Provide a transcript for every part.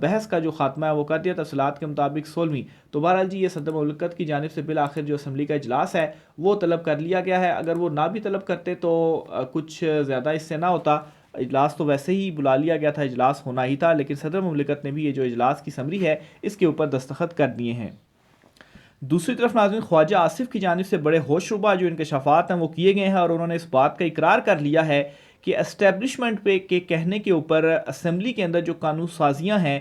بحث کا جو خاتمہ ہے وہ کر دیا، تفصیلات کے مطابق 16ویں۔ تو بہرحال جی یہ صدر مملکت کی جانب سے بالآخر جو اسمبلی کا اجلاس ہے وہ طلب کر لیا گیا ہے۔ اگر وہ نہ بھی طلب کرتے تو کچھ زیادہ اس سے نہ ہوتا، اجلاس تو ویسے ہی بلا لیا گیا تھا، اجلاس ہونا ہی تھا، لیکن صدر مملکت نے بھی یہ جو اجلاس کی سمری ہے اس کے اوپر دستخط کر دیے ہیں۔ دوسری طرف ناظرین، خواجہ آصف کی جانب سے بڑے ہوش ربا جو انکشافات ہیں وہ کیے گئے ہیں، اور انہوں نے اس بات کا اقرار کر لیا ہے کہ اسٹیبلشمنٹ پہ کے کہنے کے اوپر اسمبلی کے اندر جو قانون سازیاں ہیں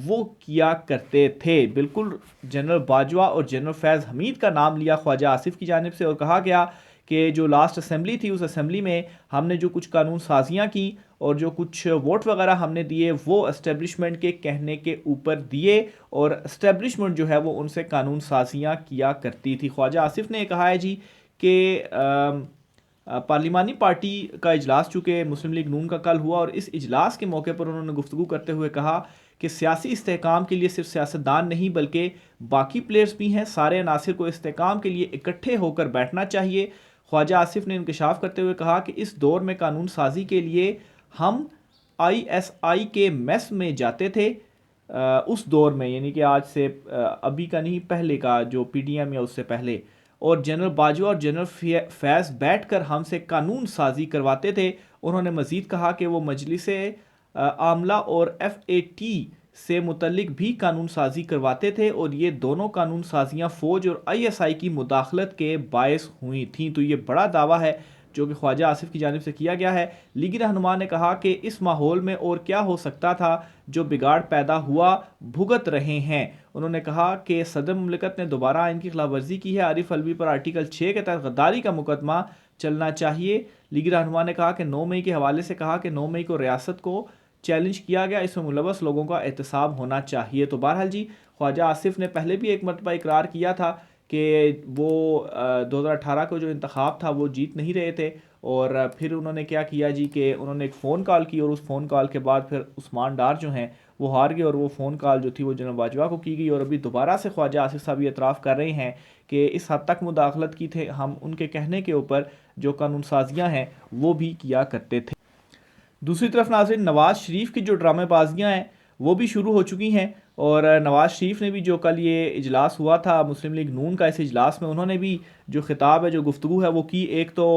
وہ کیا کرتے تھے۔ بالکل جنرل باجوہ اور جنرل فیض حمید کا نام لیا خواجہ آصف کی جانب سے، اور کہا گیا کہ جو لاسٹ اسمبلی تھی اس اسمبلی میں ہم نے جو کچھ قانون سازیاں کی اور جو کچھ ووٹ وغیرہ ہم نے دیے وہ اسٹیبلشمنٹ کے کہنے کے اوپر دیے، اور اسٹیبلشمنٹ جو ہے وہ ان سے قانون سازیاں کیا کرتی تھی۔ خواجہ آصف نے یہ کہا ہے جی کہ پارلیمانی پارٹی کا اجلاس چونکہ مسلم لیگ نون کا کل ہوا، اور اس اجلاس کے موقع پر انہوں نے گفتگو کرتے ہوئے کہا کہ سیاسی استحکام کے لیے صرف سیاستدان نہیں بلکہ باقی پلیئرز بھی ہیں، سارے عناصر کو استحکام کے لیے اکٹھے ہو کر بیٹھنا چاہیے۔ خواجہ آصف نے انکشاف کرتے ہوئے کہا کہ اس دور میں قانون سازی کے لیے ہم ISI کے میس میں جاتے تھے، اس دور میں، یعنی کہ آج سے ابھی کا نہیں، پہلے کا جو PDM یا اس سے پہلے، اور جنرل باجوہ اور جنرل فیض بیٹھ کر ہم سے قانون سازی کرواتے تھے۔ انہوں نے مزید کہا کہ وہ مجلس عاملہ اور FAT سے متعلق بھی قانون سازی کرواتے تھے، اور یہ دونوں قانون سازیاں فوج اور ISI کی مداخلت کے باعث ہوئی تھیں۔ تو یہ بڑا دعویٰ ہے جو کہ خواجہ آصف کی جانب سے کیا گیا ہے۔ لیگی رہنما نے کہا کہ اس ماحول میں اور کیا ہو سکتا تھا، جو بگاڑ پیدا ہوا بھگت رہے ہیں۔ انہوں نے کہا کہ صدر مملکت نے دوبارہ آئین کی خلاف ورزی کی ہے، عارف الوی پر آرٹیکل 6 کے تحت غداری کا مقدمہ چلنا چاہیے۔ لیگی رہنما نے کہا کہ 9 مئی کے حوالے سے کہا کہ 9 مئی کو ریاست کو چیلنج کیا گیا، اس میں ملوث لوگوں کا احتساب ہونا چاہیے۔ تو بہرحال جی خواجہ آصف نے پہلے بھی ایک مرتبہ اقرار کیا تھا کہ وہ 2018 کو جو انتخاب تھا وہ جیت نہیں رہے تھے، اور پھر انہوں نے کیا کیا جی کہ انہوں نے ایک فون کال کی، اور اس فون کال کے بعد پھر عثمان ڈار جو ہیں وہ ہار گئے، اور وہ فون کال جو تھی وہ جنرل باجوہ کو کی گئی، اور ابھی دوبارہ سے خواجہ آصف صاحب یہ اعتراف کر رہے ہیں کہ اس حد تک مداخلت کی تھے ہم، ان کے کہنے کے اوپر جو قانون سازیاں ہیں وہ بھی کیا کرتے تھے۔ دوسری طرف ناظرین، نواز شریف کی جو ڈرامے بازیاں ہیں وہ بھی شروع ہو چکی ہیں، اور نواز شریف نے بھی جو کل یہ اجلاس ہوا تھا مسلم لیگ نون کا، اس اجلاس میں انہوں نے بھی جو خطاب ہے، جو گفتگو ہے وہ کی۔ ایک تو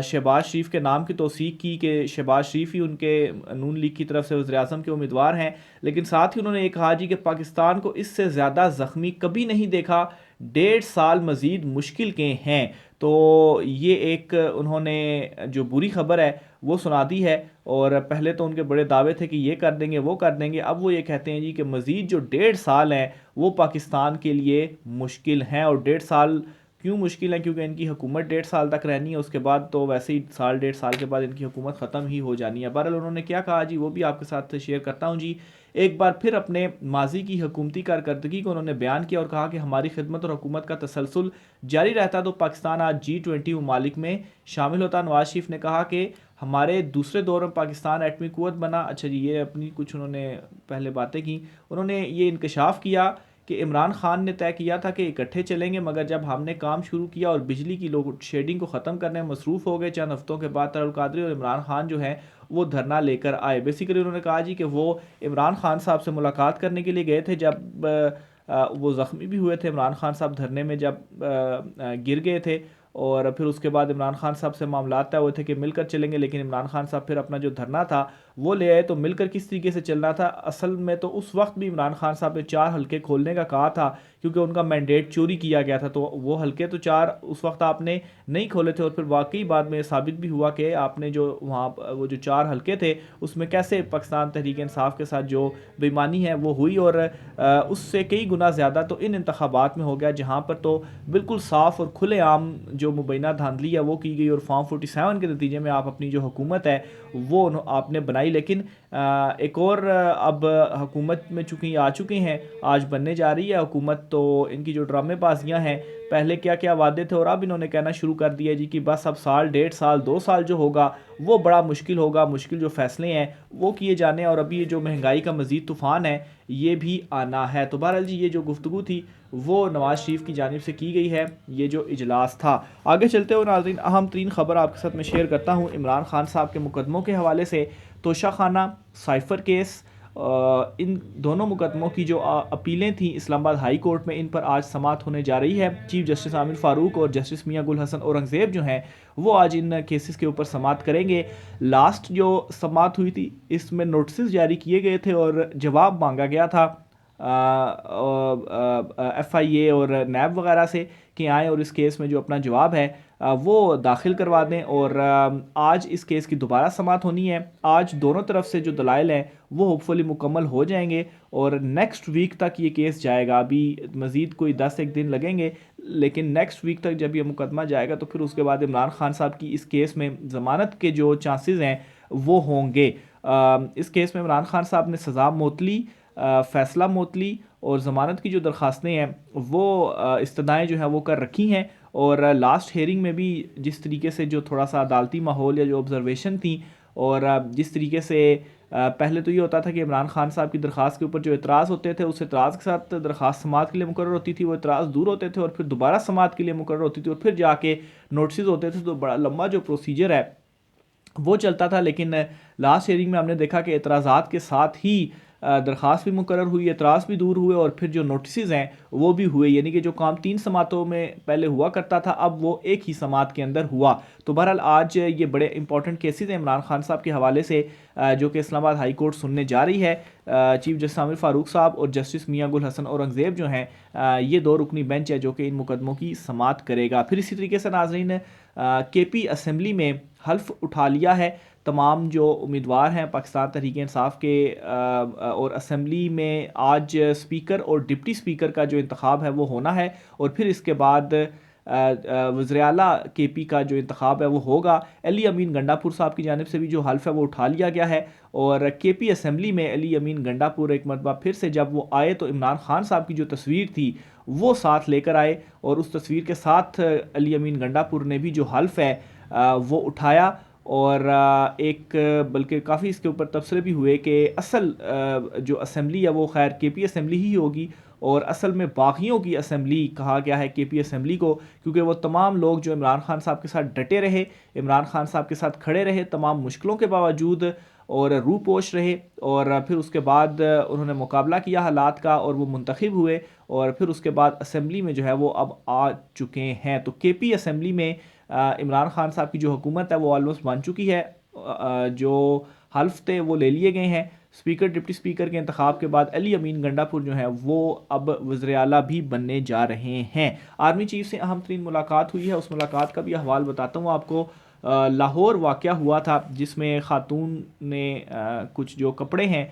شہباز شریف کے نام کی توثیق کی کہ شہباز شریف ہی ان کے نون لیگ کی طرف سے وزیر اعظم کے امیدوار ہیں، لیکن ساتھ ہی انہوں نے یہ کہا جی کہ پاکستان کو اس سے زیادہ زخمی کبھی نہیں دیکھا، 1.5 سال مزید مشکل کے ہیں۔ تو یہ ایک انہوں نے جو بری خبر ہے وہ سنا دی ہے، اور پہلے تو ان کے بڑے دعوے تھے کہ یہ کر دیں گے وہ کر دیں گے، اب وہ یہ کہتے ہیں جی کہ مزید جو 1.5 سال ہیں وہ پاکستان کے لیے مشکل ہیں۔ اور 1.5 سال کیوں مشکل ہے؟ کیونکہ ان کی حکومت 1.5 سال تک رہنی ہے، اس کے بعد تو ویسے ہی 1.5 سال کے بعد ان کی حکومت ختم ہی ہو جانی ہے۔ بہرحال انہوں نے کیا کہا جی وہ بھی آپ کے ساتھ شیئر کرتا ہوں جی۔ ایک بار پھر اپنے ماضی کی حکومتی کارکردگی کو انہوں نے بیان کیا اور کہا کہ ہماری خدمت اور حکومت کا تسلسل جاری رہتا تو پاکستان آج G20 ممالک میں شامل ہوتا۔ نواز شریف نے کہا کہ ہمارے دوسرے دور میں پاکستان ایٹمی قوت بنا۔ اچھا جی، یہ اپنی کچھ انہوں نے پہلے باتیں کی، انہوں نے یہ انکشاف کیا کہ عمران خان نے طے کیا تھا کہ اکٹھے چلیں گے، مگر جب ہم نے کام شروع کیا اور بجلی کی لوڈ شیڈنگ کو ختم کرنے میں مصروف ہو گئے، چند ہفتوں کے بعد طلعت القادری اور عمران خان جو ہیں وہ دھرنا لے کر آئے۔ بیسیکلی انہوں نے کہا جی کہ وہ عمران خان صاحب سے ملاقات کرنے کے لیے گئے تھے جب وہ زخمی بھی ہوئے تھے، عمران خان صاحب دھرنے میں جب گر گئے تھے، اور پھر اس کے بعد عمران خان صاحب سے معاملات طے ہوئے تھے کہ مل کر چلیں گے، لیکن عمران خان صاحب پھر اپنا جو دھرنا تھا وہ لے آئے۔ تو مل کر کس طریقے سے چلنا تھا؟ اصل میں تو اس وقت بھی عمران خان صاحب نے 4 حلقے کھولنے کا کہا تھا، کیونکہ ان کا مینڈیٹ چوری کیا گیا تھا، تو وہ حلقے تو 4 اس وقت آپ نے نہیں کھولے تھے، اور پھر واقعی بعد میں ثابت بھی ہوا کہ آپ نے جو وہاں وہ جو 4 حلقے تھے اس میں کیسے پاکستان تحریک انصاف کے ساتھ جو بے ایمانی ہے وہ ہوئی، اور اس سے کئی گنا زیادہ تو ان انتخابات میں ہو گیا، جہاں پر تو بالکل صاف اور کھلے عام جو مبینہ دھاندلی ہے وہ کی گئی، اور فارم 47 کے نتیجے میں آپ اپنی جو حکومت ہے وہ آپ نے بنائی۔ لیکن ایک اور اب حکومت میں چونکہ آ چکے ہیں، آج بننے جا رہی ہے حکومت، تو ان کی جو ڈرامے بازیاں ہیں، پہلے کیا کیا وعدے تھے اور اب انہوں نے کہنا شروع کر دیا جی کہ بس اب سال 1.5 سال 2 سال جو ہوگا وہ بڑا مشکل ہوگا، مشکل جو فیصلے ہیں وہ کیے جانے، اور ابھی یہ جو مہنگائی کا مزید طوفان ہے یہ بھی آنا ہے۔ تو بہرحال جی یہ جو گفتگو تھی وہ نواز شریف کی جانب سے کی گئی ہے، یہ جو اجلاس تھا۔ آگے چلتے ہوئے ناظرین، اہم ترین خبر آپ کے ساتھ میں شیئر کرتا ہوں عمران خان صاحب کے مقدموں کے حوالے سے۔ توشہ خانہ، سائفر کیس ان دونوں مقدموں کی جو اپیلیں تھیں اسلام آباد ہائی کورٹ میں، ان پر آج سماعت ہونے جا رہی ہے۔ چیف جسٹس عامر فاروق اور جسٹس میاں گل حسن اورنگزیب جو ہیں وہ آج ان کیسز کے اوپر سماعت کریں گے۔ لاسٹ جو سماعت ہوئی تھی اس میں نوٹسز جاری کیے گئے تھے اور جواب مانگا گیا تھا ایف آئی اے اور نیب وغیرہ سے کہ آئیں اور اس کیس میں جو اپنا جواب ہے وہ داخل کروا دیں، اور آج اس کیس کی دوبارہ سماعت ہونی ہے۔ آج دونوں طرف سے جو دلائل ہیں وہ ہوپ فلی مکمل ہو جائیں گے اور نیکسٹ ویک تک یہ کیس جائے گا۔ ابھی مزید کوئی 10 دن لگیں گے، لیکن نیکسٹ ویک تک جب یہ مقدمہ جائے گا تو پھر اس کے بعد عمران خان صاحب کی اس کیس میں ضمانت کے جو چانسز ہیں وہ ہوں گے۔ اس کیس میں عمران خان صاحب نے سزا معطلی، فیصلہ معطلی اور ضمانت کی جو درخواستیں ہیں وہ استدعائیں جو ہیں وہ کر رکھی ہیں، اور لاسٹ ہیئرنگ میں بھی جس طریقے سے جو تھوڑا سا عدالتی ماحول یا جو آبزرویشن تھی، اور جس طریقے سے پہلے تو یہ ہوتا تھا کہ عمران خان صاحب کی درخواست کے اوپر جو اعتراض ہوتے تھے اس اعتراض کے ساتھ درخواست سماعت کے لیے مقرر ہوتی تھی، وہ اعتراض دور ہوتے تھے اور پھر دوبارہ سماعت کے لیے مقرر ہوتی تھی اور پھر جا کے نوٹسز ہوتے تھے، تو بڑا لمبا جو پروسیجر ہے وہ چلتا تھا۔ لیکن لاسٹ ہیئرنگ میں ہم نے دیکھا کہ اعتراضات کے ساتھ ہی درخواست بھی مقرر ہوئی، اعتراض بھی دور ہوئے اور پھر جو نوٹسز ہیں وہ بھی ہوئے، یعنی کہ جو کام 3 سماعتوں میں پہلے ہوا کرتا تھا اب وہ ایک ہی سماعت کے اندر ہوا۔ تو بہرحال آج یہ بڑے امپورٹنٹ کیسز ہیں عمران خان صاحب کے حوالے سے جو کہ اسلام آباد ہائی کورٹ سننے جا رہی ہے۔ چیف جسٹس عامر فاروق صاحب اور جسٹس میاں گل حسن اورنگزیب جو ہیں یہ 2 رکنی بینچ ہے جو کہ ان مقدموں کی سماعت کرے گا۔ پھر اسی طریقے سے ناظرین کے پی اسمبلی میں حلف اٹھا لیا ہے تمام جو امیدوار ہیں پاکستان تحریک انصاف کے، اور اسمبلی میں آج سپیکر اور ڈپٹی سپیکر کا جو انتخاب ہے وہ ہونا ہے، اور پھر اس کے بعد وزیر اعلیٰ کے پی کا جو انتخاب ہے وہ ہوگا۔ علی امین گنڈا پور صاحب کی جانب سے بھی جو حلف ہے وہ اٹھا لیا گیا ہے، اور کے پی اسمبلی میں علی امین گنڈا پور ایک مرتبہ پھر سے جب وہ آئے تو عمران خان صاحب کی جو تصویر تھی وہ ساتھ لے کر آئے، اور اس تصویر کے ساتھ علی امین گنڈا پور نے بھی جو حلف ہے وہ اٹھایا، اور ایک بلکہ کافی اس کے اوپر تبصرے بھی ہوئے کہ اصل جو اسمبلی ہے وہ خیر کے پی اسمبلی ہی ہوگی، اور اصل میں باغیوں کی اسمبلی کہا گیا ہے کے پی اسمبلی کو، کیونکہ وہ تمام لوگ جو عمران خان صاحب کے ساتھ ڈٹے رہے، عمران خان صاحب کے ساتھ کھڑے رہے تمام مشکلوں کے باوجود اور روح پوش رہے، اور پھر اس کے بعد انہوں نے مقابلہ کیا حالات کا اور وہ منتخب ہوئے، اور پھر اس کے بعد اسمبلی میں جو ہے وہ اب آ چکے ہیں۔ تو کے پی اسمبلی میں عمران خان صاحب کی جو حکومت ہے وہ آلموسٹ بن چکی ہے، جو حلف تھے وہ لے لیے گئے ہیں۔ سپیکر ڈپٹی سپیکر کے انتخاب کے بعد علی امین گنڈا پور جو ہیں وہ اب وزیر اعلیٰ بھی بننے جا رہے ہیں۔ آرمی چیف سے اہم ترین ملاقات ہوئی ہے، اس ملاقات کا بھی احوال بتاتا ہوں آپ کو۔ لاہور واقعہ ہوا تھا جس میں خاتون نے کچھ جو کپڑے ہیں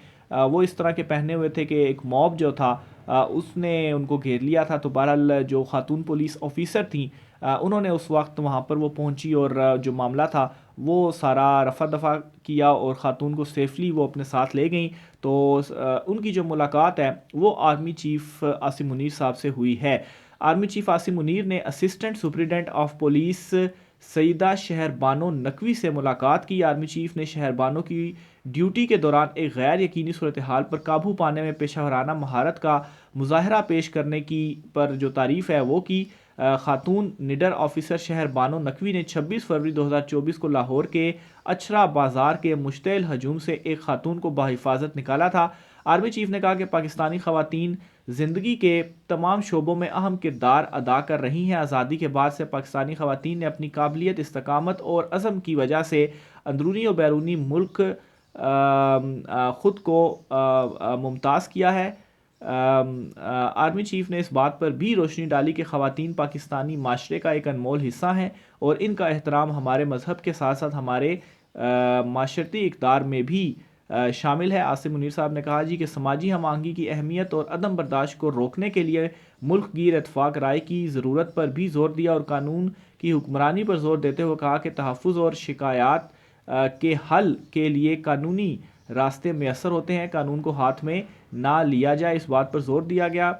وہ اس طرح کے پہنے ہوئے تھے کہ ایک موب جو تھا اس نے ان کو گھیر لیا تھا، تو بہرحال جو خاتون پولیس آفیسر تھیں انہوں نے اس وقت وہاں پر وہ پہنچی اور جو معاملہ تھا وہ سارا رفع دفع کیا اور خاتون کو سیفلی وہ اپنے ساتھ لے گئیں۔ تو ان کی جو ملاقات ہے وہ آرمی چیف عاصم منیر صاحب سے ہوئی ہے۔ آرمی چیف عاصم منیر نے اسسٹنٹ سپرنٹینڈنٹ آف پولیس سیدہ شہر بانو نقوی سے ملاقات کی۔ آرمی چیف نے شہر بانو کی ڈیوٹی کے دوران ایک غیر یقینی صورتحال پر قابو پانے میں پیشہ ورانہ مہارت کا مظاہرہ پیش کرنے کی پر جو تعریف ہے وہ کی۔ خاتون نڈر آفیسر شہر بانو نقوی نے 26 فروری 2024 کو لاہور کے اچھرا بازار کے مشتعل ہجوم سے ایک خاتون کو بحفاظت نکالا تھا۔ آرمی چیف نے کہا کہ پاکستانی خواتین زندگی کے تمام شعبوں میں اہم کردار ادا کر رہی ہیں۔ آزادی کے بعد سے پاکستانی خواتین نے اپنی قابلیت، استقامت اور عزم کی وجہ سے اندرونی و بیرونی ملک خود کو ممتاز کیا ہے۔ آرمی چیف نے اس بات پر بھی روشنی ڈالی کہ خواتین پاکستانی معاشرے کا ایک انمول حصہ ہیں اور ان کا احترام ہمارے مذہب کے ساتھ ساتھ ہمارے معاشرتی اقدار میں بھی شامل ہے۔ عاصم منیر صاحب نے کہا کہ سماجی ہم آہنگی کی اہمیت اور عدم برداشت کو روکنے کے لیے ملک گیر اتفاق رائے کی ضرورت پر بھی زور دیا اور قانون کی حکمرانی پر زور دیتے ہوئے کہا کہ تحفظ اور شکایات کے حل کے لیے قانونی راستے میسر ہوتے ہیں، قانون کو ہاتھ میں نہ لیا جائے۔ اس بات پر زور دیا گیا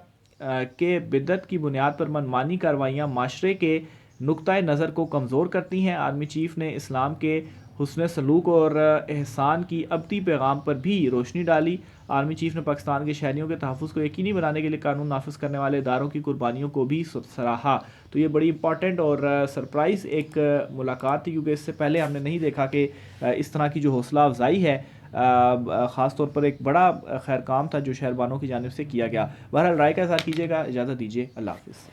کہ بدعت کی بنیاد پر منمانی کارروائیاں معاشرے کے نقطۂ نظر کو کمزور کرتی ہیں۔ آرمی چیف نے اسلام کے حسن سلوک اور احسان کی ابدی پیغام پر بھی روشنی ڈالی۔ آرمی چیف نے پاکستان کے شہریوں کے تحفظ کو یقینی بنانے کے لیے قانون نافذ کرنے والے اداروں کی قربانیوں کو بھی سراہا۔ تو یہ بڑی امپورٹنٹ اور سرپرائز ایک ملاقات تھی، کیونکہ اس سے پہلے ہم نے نہیں دیکھا کہ اس طرح کی جو حوصلہ افزائی ہے خاص طور پر ایک بڑا خیر کام تھا جو شہربانوں کی جانب سے کیا گیا. بہرحال رائے کا اظہار کیجیے گا. اجازت دیجیے. اللہ حافظ.